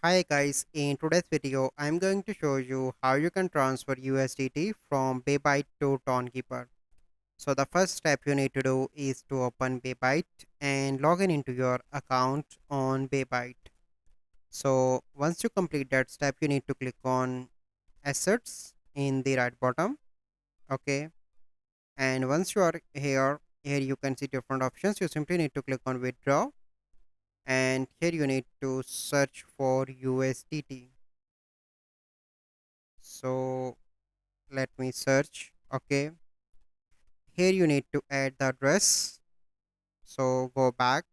Hi guys, in today's video I'm going to show you how you can transfer USDT from Bybit to Tonkeeper. So the first step you need to do is to open Bybit and log in into your account on Bybit. So once you complete that step you need to click on assets in the right bottom. Okay, and once you are here you can see different options. You simply need to click on withdraw, and here you need to search for USDT. So let me search. Okay, here you need to add the address, so go back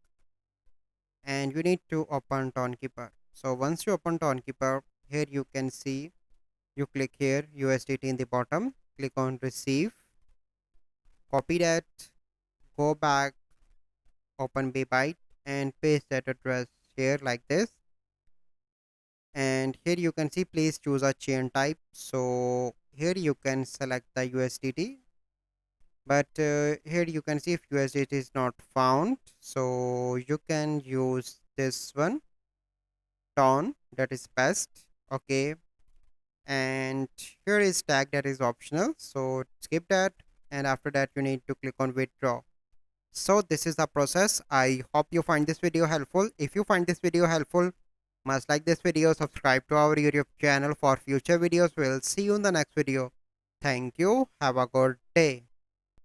and you need to open Tonkeeper. So once you open Tonkeeper, here you can see, you click here USDT in the bottom, click on receive, copy that, go back, open Bybit and paste that address here like this. And here you can see please choose a chain type. So here you can select the USDT, but here you can see if USDT is not found, so you can use this one, ton, that is best. Okay, and here is tag, that is optional, so skip that, and after that you need to click on withdraw. So this is the process. I hope you find this video helpful. If you find this video helpful, must like this video, subscribe to our YouTube channel for future videos. We'll see you in the next video. Thank you, have a good day.